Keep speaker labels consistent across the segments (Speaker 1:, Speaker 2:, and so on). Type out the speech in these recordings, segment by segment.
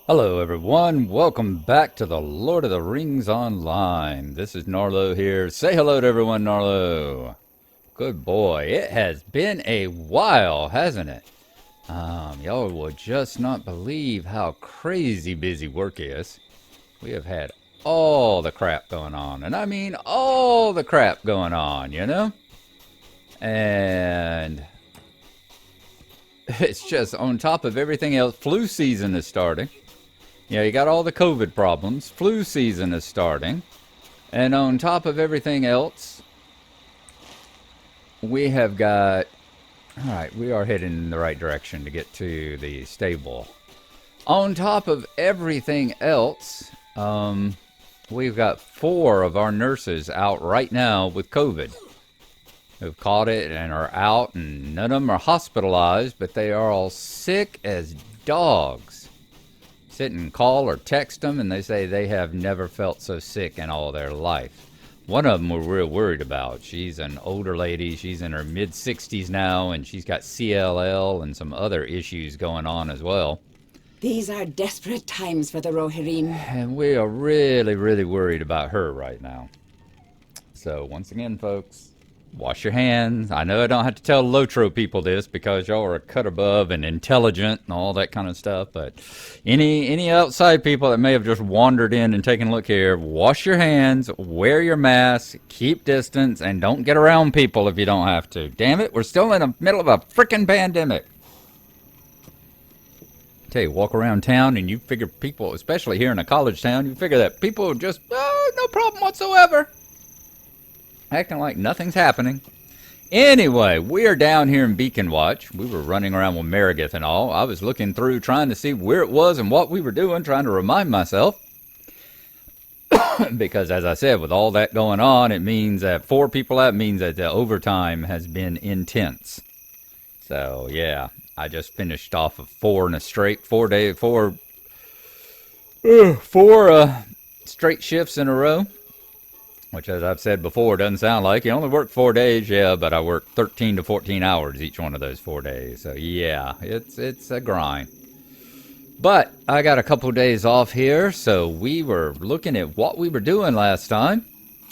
Speaker 1: Hello everyone, welcome back to the Lord of the Rings Online. This is Gnarlo here. Say hello to everyone, Gnarlo. Good boy. It has been a while, hasn't it? Y'all will just not believe how crazy busy work is. We have had all the crap going on, and I mean all the crap going on, you know? And it's just on top of everything else, flu season is starting. Yeah, you got all the COVID problems. Flu season is starting. And on top of everything else, we have got. Alright, we are heading in the right direction to get to the stable. On top of everything else, we've got 4 of our nurses out right now with COVID who've caught it and are out, and none of them are hospitalized, but they are all sick as dogs. Sit and call or text them, and they say they have never felt so sick in all their life. One of them we're real worried about. She's an older lady. She's in her mid-60s now, and she's got CLL and some other issues going on as well.
Speaker 2: These are desperate times for the Rohirrim.
Speaker 1: And we are really, really worried about her right now. So, once again, folks, wash your hands. I know I don't have to tell LOTRO people this because y'all are a cut above and intelligent and all that kind of stuff, but any outside people that may have just wandered in and taken a look here, wash your hands, wear your mask, keep distance, and don't get around people if you don't have to. Damn it, we're still in the middle of a freaking pandemic. Tell you, walk around town and you figure people, especially here in a college town, you figure that people just, oh, no problem whatsoever. Acting like nothing's happening. Anyway, we are down here in Beacon Watch. We were running around with Meredith and all. I was looking through trying to see where it was and what we were doing, trying to remind myself. Because as I said, with all that going on, it means that 4 people out means that the overtime has been intense. So yeah, I just finished off of 4 in a straight 4 straight shifts in a row. Which, as I've said before, doesn't sound like you only work 4 days, yeah, but I work 13 to 14 hours each one of those 4 days. So yeah, it's a grind. But I got a couple of days off here, so we were looking at what we were doing last time,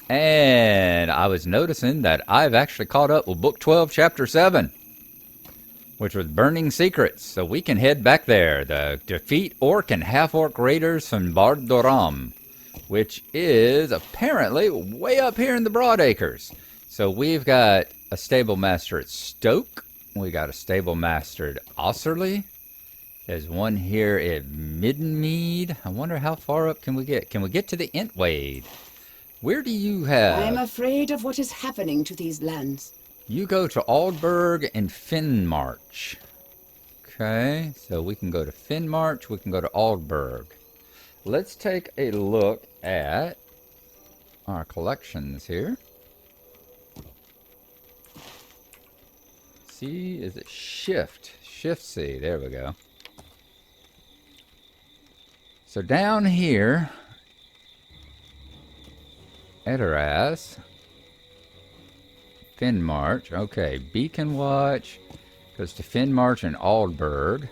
Speaker 1: and I was noticing that I've actually caught up with Book 12, Chapter 7, which was Burning Secrets. So we can head back there to defeat Orc and Half-Orc Raiders from Bardoram, which is apparently way up here in the Broadacres. So we've got a stable master at Stoke. We got a stable master at Osserley. There's one here at Middenmead. I wonder how far up can we get? Can we get to the Entwade? Where do you have?
Speaker 2: I am afraid of what is happening to these lands.
Speaker 1: You go to Aldburg and Finnmarch. Okay, so we can go to Finnmarch. We can go to Aldburg. Let's take a look at our collections here. See, is it Shift? Shift C, there we go. So down here, Edoras, Finnmarch, okay, Beacon Watch, goes to Finnmarch and Aldburg.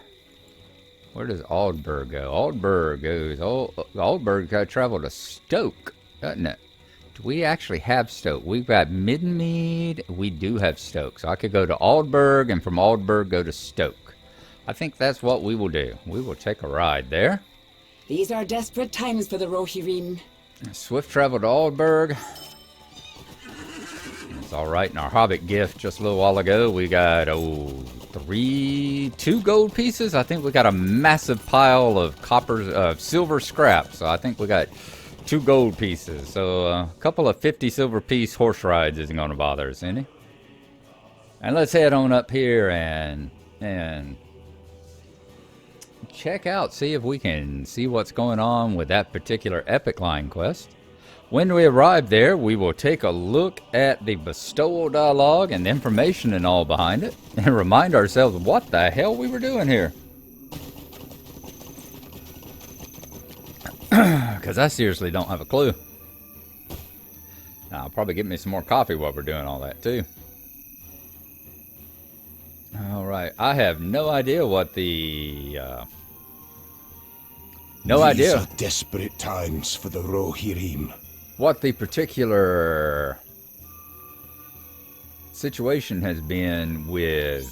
Speaker 1: Where does Aldburg go? Aldburg goes. Aldburg got to travel to Stoke, doesn't it? Do we actually have Stoke? We've got Middenmead. We do have Stoke. So I could go to Aldburg and from Aldburg go to Stoke. I think that's what we will do. We will take a ride there.
Speaker 2: These are desperate times for the Rohirrim.
Speaker 1: Swift travel to Aldburg. It's all right. In our Hobbit gift just a little while ago, we got, 2 gold pieces. I think we got a massive pile of silver scrap. So I think we got 2 gold pieces. So a couple of 50 silver piece horse rides isn't going to bother us any. And let's head on up here and check out, see if we can see what's going on with that particular epic line quest. When we arrive there, we will take a look at the bestowal dialogue and the information and all behind it, and remind ourselves what the hell we were doing here. Because I seriously don't have a clue. Now, I'll probably get me some more coffee while we're doing all that, too. Alright, I have no idea what the No
Speaker 3: These
Speaker 1: idea
Speaker 3: are desperate times for the Rohirrim.
Speaker 1: what the particular situation has been with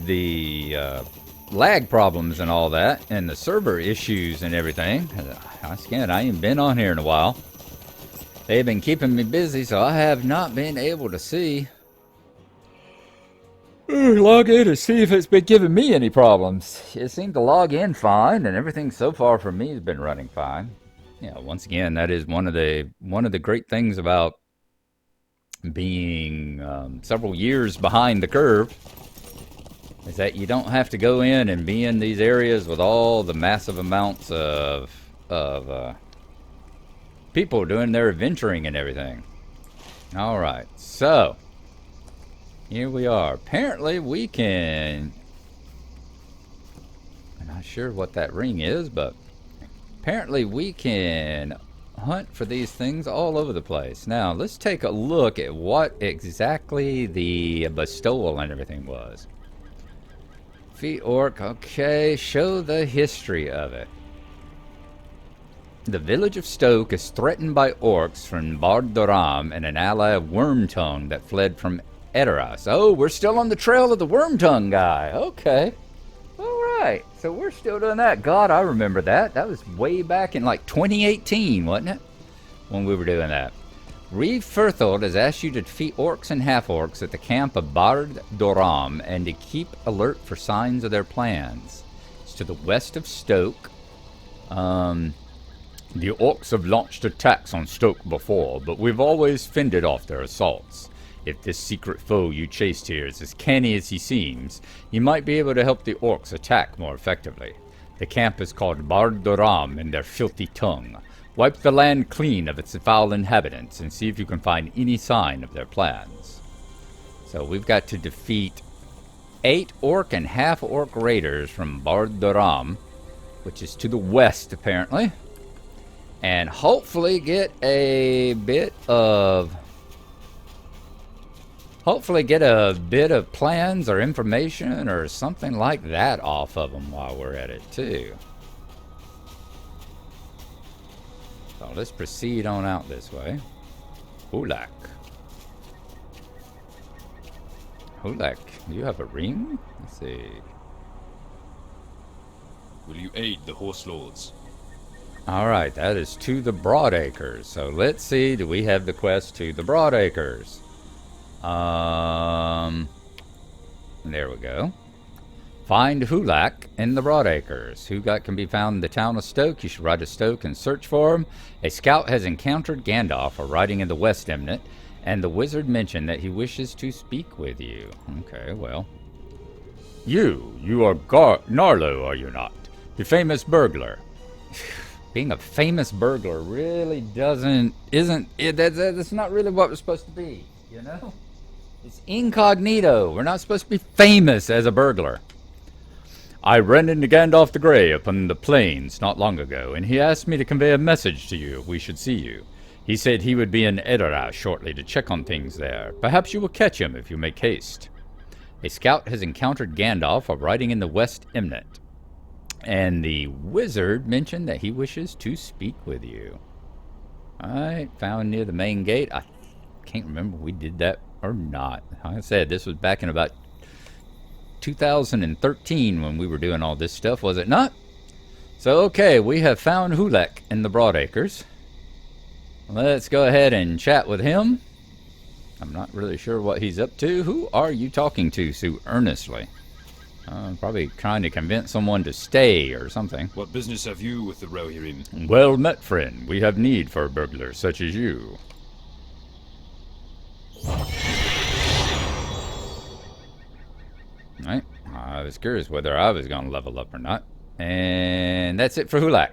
Speaker 1: the lag problems and all that, and the server issues and everything. Again, I ain't been on here in a while. They've been keeping me busy, so I have not been able to see. Log in to see if it's been giving me any problems. It seemed to log in fine, and everything so far for me has been running fine. Yeah, once again, that is one of the great things about being several years behind the curve, is that you don't have to go in and be in these areas with all the massive amounts of people doing their adventuring and everything. All right, so here we are. Apparently we can, I'm not sure what that ring is, but apparently we can hunt for these things all over the place. Now let's take a look at what exactly the bestowal and everything was. Feet orc, okay, show the history of it. The village of Stoke is threatened by orcs from Bardoram and an ally of Wormtongue that fled from Edoras. Oh, we're still on the trail of the Wormtongue guy. Okay. Alright, so we're still doing that. God, I remember that. That was way back in like 2018, wasn't it? When we were doing that. Reeve Firthold has asked you to defeat orcs and half-orcs at the camp of Bardoram and to keep alert for signs of their plans. It's to the west of Stoke. The orcs have launched attacks on Stoke before, but we've always fended off their assaults. If this secret foe you chased here is as canny as he seems, you might be able to help the orcs attack more effectively. The camp is called Bardoram in their filthy tongue. Wipe the land clean of its foul inhabitants and see if you can find any sign of their plans. So we've got to defeat 8 orc and half-orc raiders from Bardoram, which is to the west apparently, and hopefully get a bit of plans or information or something like that off of them while we're at it too. So let's proceed on out this way. Hulak. Hulak, you have a ring? Let's see.
Speaker 4: Will you aid the horse lords?
Speaker 1: Alright, that is to the Broadacres. So let's see, do we have the quest to the Broadacres? There we go. Find Hulak in the Broadacres. Hulak can be found in the town of Stoke. You should ride to Stoke and search for him. A scout has encountered Gandalf while riding in the West Emnet, and the wizard mentioned that he wishes to speak with you. Okay, well. You are Gnarlo, are you not? The famous burglar. Being a famous burglar really that's not really what we're supposed to be, you know? It's incognito. We're not supposed to be famous as a burglar. I ran into Gandalf the Grey upon the plains not long ago, and he asked me to convey a message to you if we should see you. He said he would be in Edoras shortly to check on things there. Perhaps you will catch him if you make haste. A scout has encountered Gandalf while riding in the West Emnet, and the wizard mentioned that he wishes to speak with you. Alright, found near the main gate. I can't remember if we did that or not. Like I said, this was back in about 2013 when we were doing all this stuff, was it not? So, okay, we have found Hulak in the Broadacres. Let's go ahead and chat with him. I'm not really sure what he's up to. Who are you talking to so earnestly? Probably trying to convince someone to stay or something.
Speaker 4: What business have you with the Rohirrim?
Speaker 1: Well met, friend. We have need for a burglar such as you. Right. I was curious whether I was going to level up or not. And that's it for Hulak.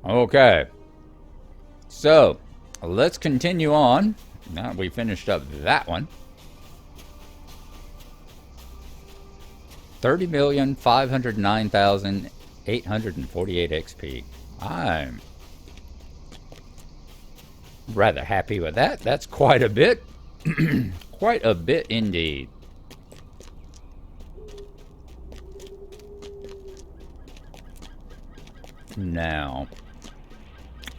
Speaker 1: Okay. So, let's continue on. Now we finished up that one. 30,509,848 XP. I'm rather happy with that. That's quite a bit. Quite a bit indeed. now.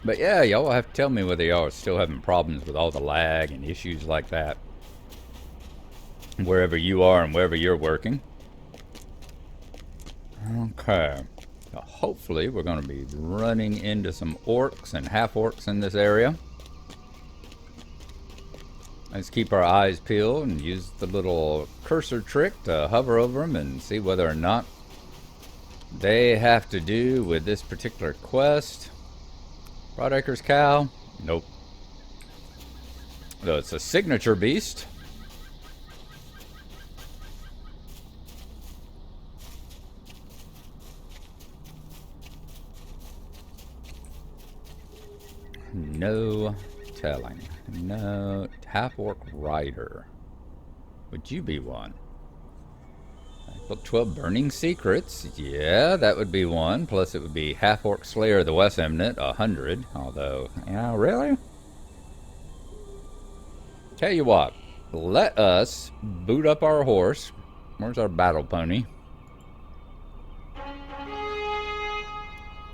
Speaker 1: But yeah, y'all will have to tell me whether y'all are still having problems with all the lag and issues like that, wherever you are and wherever you're working. Okay. So hopefully we're going to be running into some orcs and half-orcs in this area. Let's keep our eyes peeled and use the little cursor trick to hover over them and see whether or not they have to do with this particular quest. Broadacre's cow? Nope. Though it's a signature beast. No telling. No. Half-orc rider. Would you be one? Book 12, Burning Secrets. Yeah, that would be one. Plus it would be Half-Orc Slayer of the West Eminent, 100. Although, yeah, really? Tell you what. Let us boot up our horse. Where's our battle pony?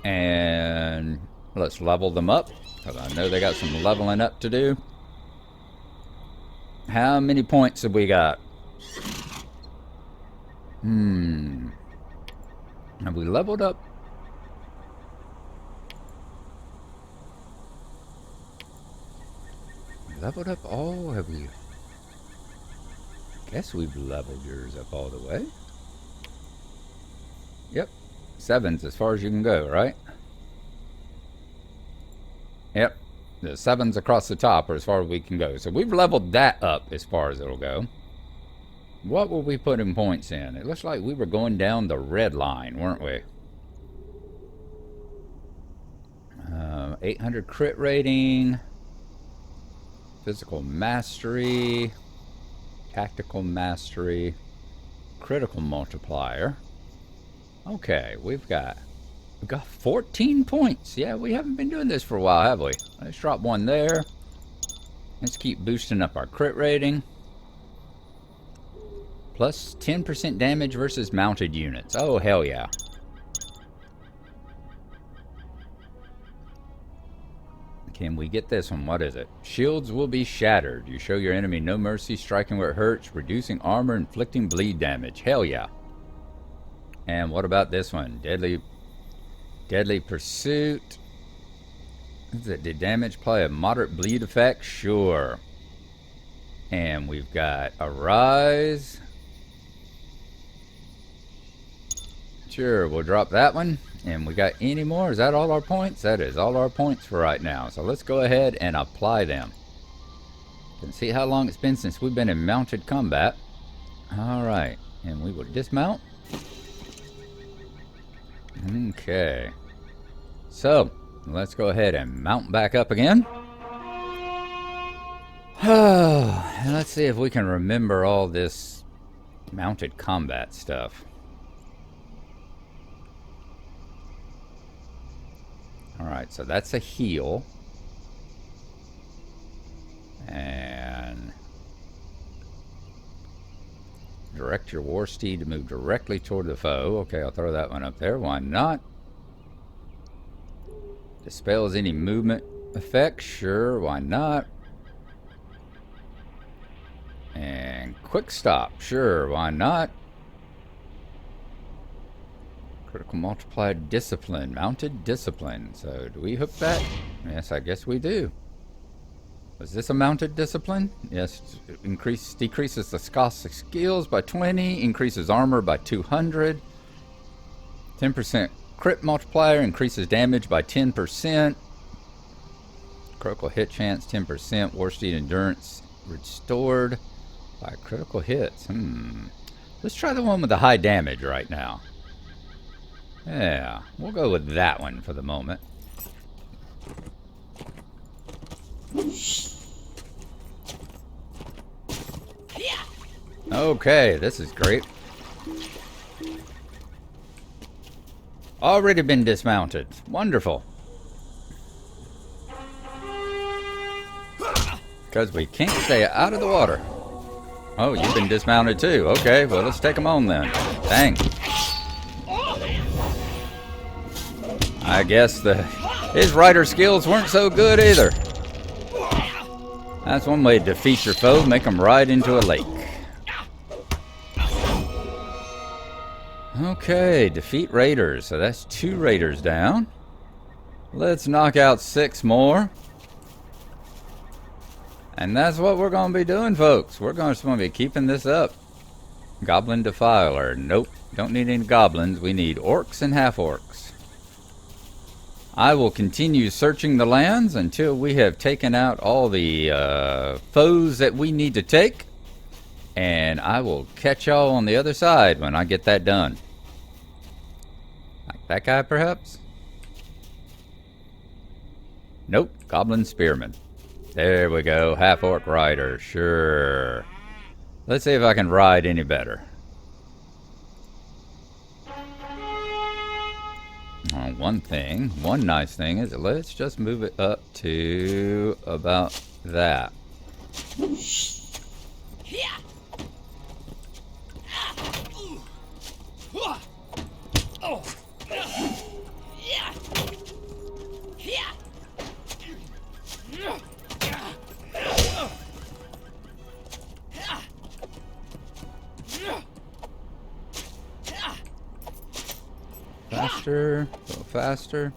Speaker 1: And let's level them up. Because I know they got some leveling up to do. How many points have we got? Have we leveled up? Leveled up all? Have we? Guess we've leveled yours up all the way. Yep. 7's as far as you can go, right? Yep. The 7's across the top are as far as we can go. So we've leveled that up as far as it'll go. What were we putting points in? It looks like we were going down the red line, weren't we? 800 crit rating. Physical mastery. Tactical mastery. Critical multiplier. Okay, we've got 14 points. Yeah, we haven't been doing this for a while, have we? Let's drop one there. Let's keep boosting up our crit rating. Plus 10% damage versus mounted units. Oh, hell yeah. Can we get this one? What is it? Shields will be shattered. You show your enemy no mercy, striking where it hurts, reducing armor, inflicting bleed damage. Hell yeah. And what about this one? Deadly Pursuit. Is it, did damage play a moderate bleed effect? Sure. And we've got Arise. Sure, we'll drop that one. And we got any more? Is that all our points? That is all our points for right now. So let's go ahead and apply them. Can see how long it's been since we've been in mounted combat. Alright. And we will dismount. Okay. So, let's go ahead and mount back up again. And let's see if we can remember all this mounted combat stuff. Alright, so that's a heal. And direct your war steed to move directly toward the foe. Okay, I'll throw that one up there. Why not? Dispels any movement effects. Sure, why not? And quick stop. Sure, why not? Critical multiplied discipline. Mounted discipline. So do we hook that? Yes, I guess we do. Was this a mounted discipline? Yes. Decreases the cost of skills by 20. Increases armor by 200. 10% crit multiplier. Increases damage by 10%. Critical hit chance 10%. War steed endurance restored by critical hits. Let's try the one with the high damage right now. Yeah, we'll go with that one for the moment. Okay, this is great. Already been dismounted. Wonderful. Because we can't stay out of the water. Oh, you've been dismounted too. Okay, well, let's take them on then. Dang. I I guess his rider skills weren't so good either. That's one way to defeat your foe, make them ride into a lake. Okay, defeat raiders. So that's 2 raiders down. Let's knock out 6 more. And that's what we're going to be doing, folks. We're just going to be keeping this up. Goblin Defiler. Nope, don't need any goblins. We need orcs and half-orcs. I will continue searching the lands until we have taken out all the foes that we need to take. And I will catch y'all on the other side when I get that done. Like that guy, perhaps? Nope, Goblin Spearman. There we go, half-orc rider, sure. Let's see if I can ride any better. One nice thing is, let's just move it up to about that. Faster, go faster.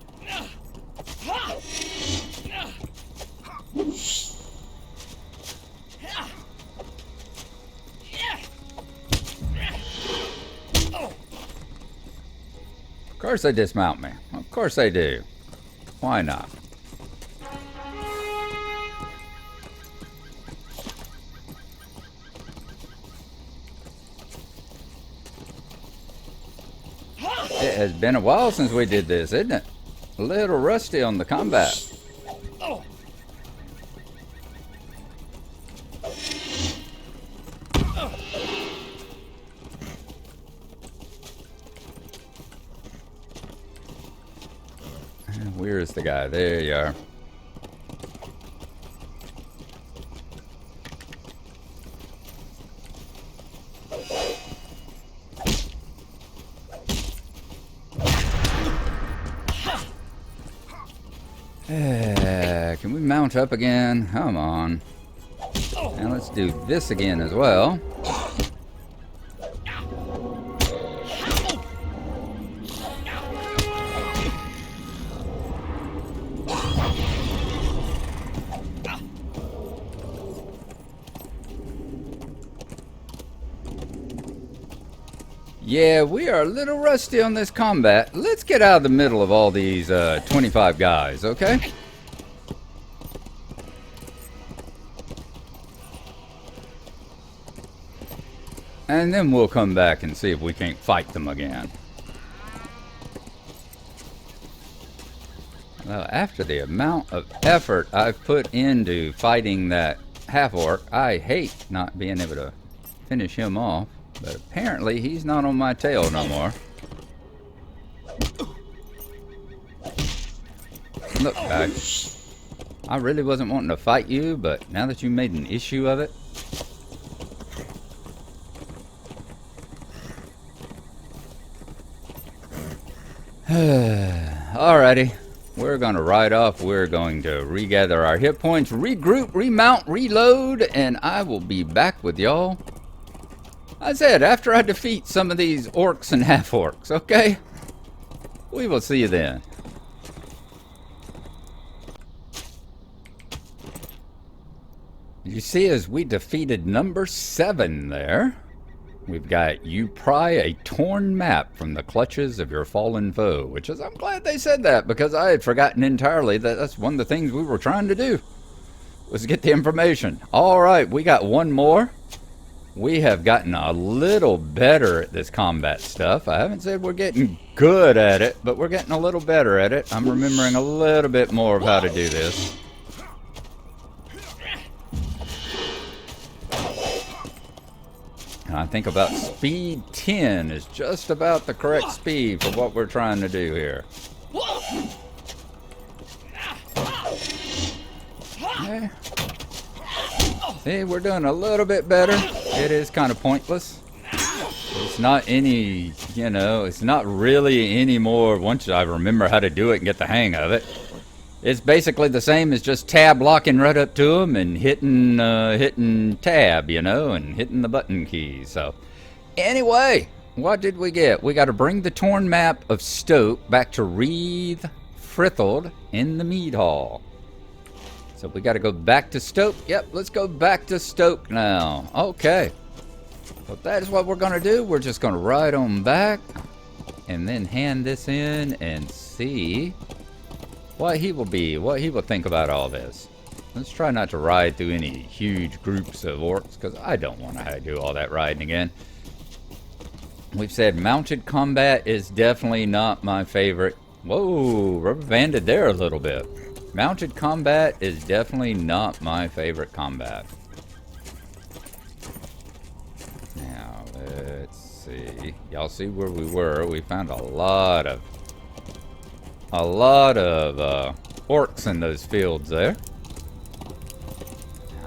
Speaker 1: Of course they dismount me. Of course they do. Why not? It has been a while since we did this, isn't it? A little rusty on the combat. Where is the guy? There you are. Can we mount up again? Come on. And let's do this again as well. Yeah, we are a little rusty on this combat. Let's get out of the middle of all these 25 guys, okay? And then we'll come back and see if we can't fight them again. Well, after the amount of effort I've put into fighting that half-orc, I hate not being able to finish him off. But apparently he's not on my tail no more. Look, guys, I really wasn't wanting to fight you, but now that you made an issue of it. Alrighty, we're going to ride off. We're going to regather our hit points, regroup, remount, reload, and I will be back with y'all. I said, after I defeat some of these orcs and half-orcs, okay? We will see you then. You see, as we defeated number 7 there, we've got you pry a torn map from the clutches of your fallen foe, which is, I'm glad they said that, because I had forgotten entirely that that's one of the things we were trying to do, was get the information. All right, we got one more. We have gotten a little better at this combat stuff. I haven't said we're getting good at it, but we're getting a little better at it. I'm remembering a little bit more of how to do this. And I think about speed 10 is just about the correct speed for what we're trying to do here. Okay. See, we're doing a little bit better. It is kind of pointless. This It's not any, you know, it's not really any more, once I remember how to do it and get the hang of it. It's basically the same as just tab locking right up to them and hitting tab, you know, and hitting the button keys. So, anyway, what did we get? We got to bring the torn map of Stoke back to Reeve Frithold in the Mead Hall. So we got to go back to Stoke. Yep, let's go back to Stoke now. Okay. So that is what we're going to do. We're just going to ride on back and then hand this in and see what he will think about all this. Let's try not to ride through any huge groups of orcs, because I don't want to do all that riding again. We've said mounted combat is definitely not my favorite. Whoa, rubber banded there a little bit. Mounted combat is definitely not my favorite combat. Now, let's see. Y'all see where we were. We found a lot of orcs in those fields there.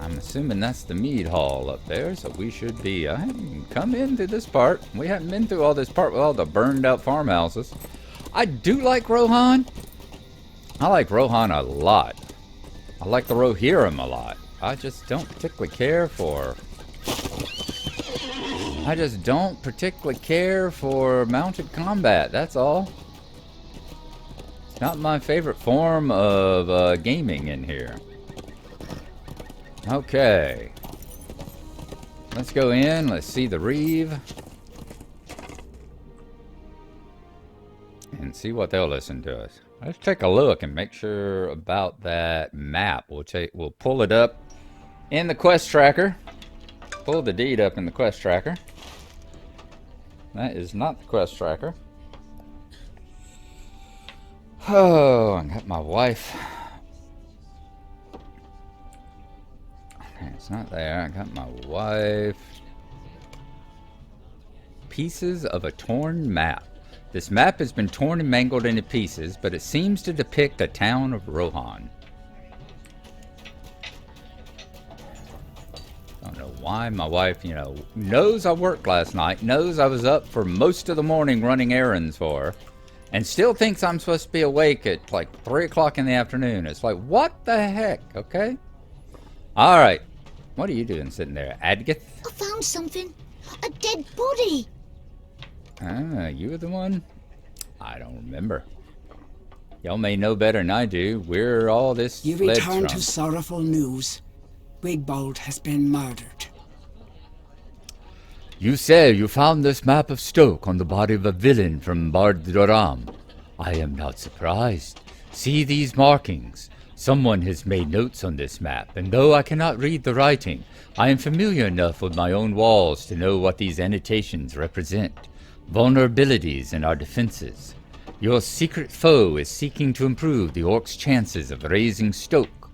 Speaker 1: I'm assuming that's the mead hall up there, so we should be. I haven't come into this part. We haven't been through all this part with all the burned out farmhouses. I do like Rohan. I like Rohan a lot. I like the Rohirrim a lot. I just don't particularly care for mounted combat, that's all. It's not my favorite form of gaming in here. Okay. Let's go in, let's see the Reeve. And see what they'll listen to us. Let's take a look and make sure about that map. We'll pull it up in the quest tracker. Pull the deed up in the quest tracker. That is not the quest tracker. Oh, I got my wife. Okay, it's not there. I got my wife. Pieces of a torn map. This map has been torn and mangled into pieces, but it seems to depict the town of Rohan. I don't know why my wife, you know, knows I worked last night, knows I was up for most of the morning running errands for her, and still thinks I'm supposed to be awake at like 3 o'clock in the afternoon. It's like, what the heck, okay? All right. What are you doing sitting there, Adgith?
Speaker 5: I found something. A dead body.
Speaker 1: Ah, you were the one? I don't remember. Y'all may know better than I do where all this
Speaker 2: You
Speaker 1: fled
Speaker 2: return
Speaker 1: from.
Speaker 2: to sorrowful news. Wigbold has been murdered.
Speaker 1: You say you found this map of Stoke on the body of a villain from Bardoram. I am not surprised. See these markings. Someone has made notes on this map, and though I cannot read the writing, I am familiar enough with my own walls to know what these annotations represent. Vulnerabilities in our defenses. Your secret foe is seeking to improve the orcs' chances of raising Stoke.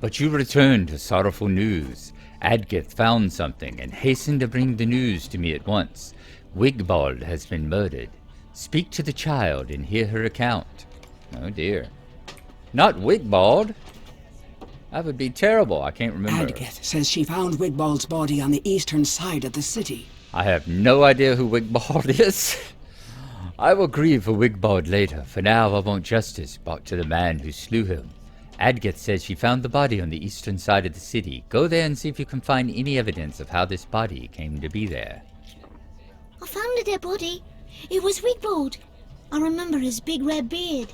Speaker 1: But you return to sorrowful news. Adgith found something and hastened to bring the news to me at once. Wigbald has been murdered. Speak to the child and hear her account. Oh dear. Not Wigbald. That would be terrible. I can't remember.
Speaker 2: Adgith says she found Wigbald's body on the eastern side of the city.
Speaker 1: I have no idea who Wigbald is. I will grieve for Wigbald later. For now, I want justice brought to the man who slew him. Adgith says she found the body on the eastern side of the city. Go there and see if you can find any evidence of how this body came to be there.
Speaker 5: I found a dead body. It was Wigbold. I remember his big red beard.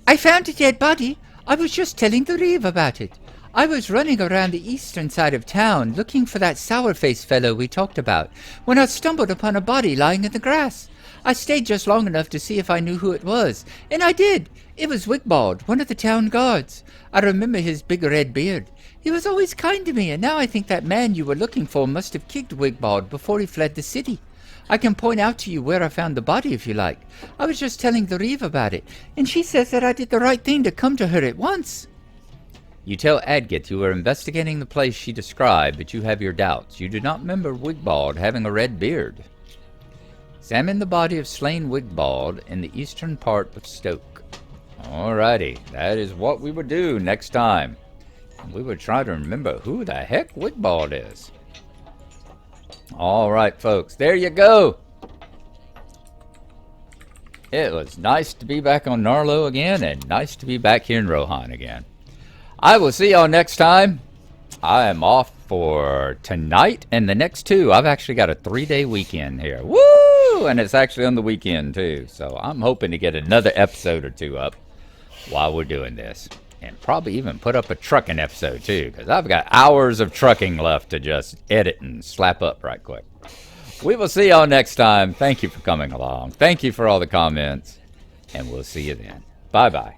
Speaker 6: I found a dead body. I was just telling the Reeve about it. I was running around the eastern side of town looking for that sour-faced fellow we talked about when I stumbled upon a body lying in the grass. I stayed just long enough to see if I knew who it was, and I did. It was Wigbald, one of the town guards. I remember his big red beard. He was always kind to me, and now I think that man you were looking for must have kicked Wigbald before he fled the city. I can point out to you where I found the body if you like. I was just telling the Reeve about it, and she says that I did the right thing to come to her at once.
Speaker 1: You tell Adgith you were investigating the place she described, but you have your doubts. You do not remember Wigbald having a red beard. Examine the body of slain Wigbald in the eastern part of Stoke. Alrighty, that is what we would do next time. We would try to remember who the heck Wigbald is. All right, folks. There you go. It was nice to be back on Gnarlo again, and nice to be back here in Rohan again. I will see y'all next time. I am off for tonight and the next 2. I've actually got a 3-day weekend here. Woo! And it's actually on the weekend, too. So I'm hoping to get another episode or 2 up while we're doing this. And probably even put up a trucking episode, too, because I've got hours of trucking left to just edit and slap up right quick. We will see y'all next time. Thank you for coming along. Thank you for all the comments. And we'll see you then. Bye-bye.